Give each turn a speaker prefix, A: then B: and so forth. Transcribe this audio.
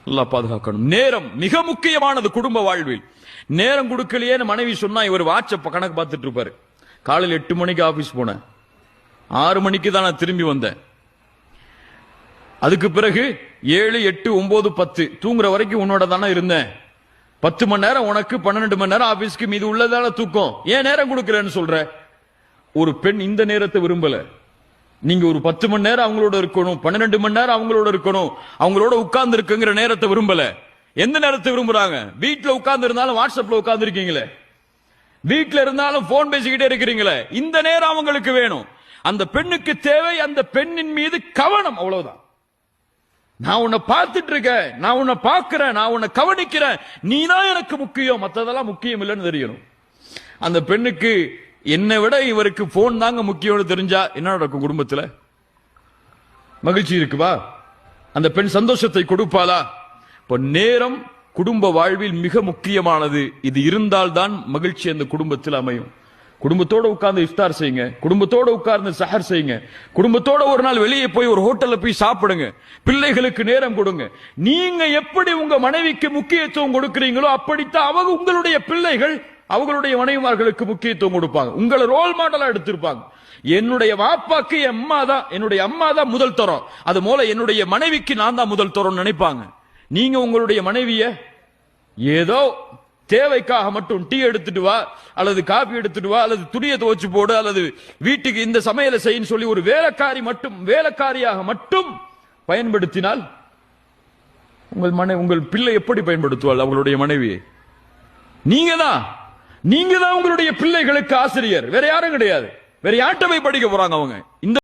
A: அல்லாஹ் பாதுகாக்கணும். நேரம் மிக முக்கியமானது குடும்ப வாழ்வில். நேரம் கொடுக்கலையேன்னு மனைவி சொன்னா இவர் வாட்ஸ்அப் கணக்கு பார்த்துட்டு இருப்பாரு. காலையில் 8 மணிக்கு ஆபீஸ் போனேன், 6 மணிக்கு தான் நான் திரும்பி வந்தேன். அதுக்கு பிறகு 7, 8, 9, 10 தூங்குற வரைக்கும் உன்னோட தானே இருந்தேன். 10 மணி நேரம் உனக்கு, 12 மணி நேரம் ஆபீஸ்க்கு, மீது உள்ளதால தூக்கம். ஏன் நேரம் கொடுக்கலன்னு சொல்ற? ஒரு பெண் இந்த நேரத்தை விரும்பல. நீங்க ஒரு 10 மணி நேரம் அவங்களோட இருக்கணும், 12 மணி நேரம் அவங்களோட இருக்கணும், அவங்களோட உட்கார்ந்து இருக்குங்கிற நேரத்தை விரும்பல. எந்த நேரத்தை விரும்புறாங்க? வீட்டுல உட்கார்ந்து இருந்தாலும் வாட்ஸ்அப்ல உட்கார்ந்து இருக்கீங்களே, வீட்டுல இருந்தாலும் போன் பேசிக்கிட்டே இருக்கிறீங்களே, இந்த நேரம் அவங்களுக்கு வேணும். அந்த பெண்ணுக்கு தேவை அந்த பெண்ணின் மீது கவனம், அவ்வளவுதான். நான் உன்னை பார்த்துட்டு இருக்கேன், நான் உன்னை பார்க்கிறேன், நான் உன்னை கவனிக்கிறேன், நீ தான் எனக்கு முக்கியம், மற்றதெல்லாம் முக்கியம் இல்லைன்னு தெரியணும். அந்த பெண்ணுக்கு என்னை விட இவருக்கு போன் தாங்க முக்கியம்னு தெரிஞ்சா என்ன நடக்கும்? குடும்பத்தில் மகிழ்ச்சி இருக்குவா? அந்த பெண் சந்தோஷத்தை கொடுப்பாளா? இப்ப நேரம் குடும்ப வாழ்வில் மிக முக்கியமானது. இது இருந்தால்தான் மகிழ்ச்சி அந்த குடும்பத்தில் அமையும். குடும்பத்தோட உட்கார்ந்து இஃப்தார் செய்யுங்க, குடும்பத்தோட உட்கார்ந்து சஹர் செய்யுங்க, குடும்பத்தோட ஒரு நாள் வெளியே போய் ஒரு ஹோட்டல்ல போய் சாப்பிடுங்க, பிள்ளைகளுக்கு நேரம் கொடுங்க. நீங்க எப்படி உங்க மனைவிக்கு முக்கியத்துவம் கொடுக்கிறீங்களோ அப்படித்தான் அவங்க உங்களுடைய பிள்ளைகள் அவங்களுடைய மனைவிமார்களுக்கு முக்கியத்துவம் கொடுப்பாங்க. உங்களை ரோல் மாடலா எடுத்திருப்பாங்க. என்னுடைய வாப்பாக்கு என்னுடைய அம்மா தான் முதல் தரம், அது போல என்னுடைய மனைவிக்கு நான் தான் முதல் தரம் நினைப்பாங்க. நீங்க உங்களுடைய மனைவிய ஏதோ தேவைக்காக மட்டும் டீ எடுத்துட்டு வா, அல்லது காபி எடுத்துட்டு வா, அல்லது துணியை துவச்சு போடு, அல்லது வீட்டுக்கு இந்த சமையலை செய்யன்னு சொல்லி ஒரு வேலைக்காரியாக மட்டும் பயன்படுத்தினால் உங்கள் பிள்ளை எப்படி பயன்படுத்துவாள் அவங்களுடைய மனைவியை? நீங்க தான் உங்களுடைய பிள்ளைகளுக்கு ஆசிரியர், வேற யாரும் கிடையாது. வேற யார்கிட்ட போய் படிக்க போறாங்க அவங்க?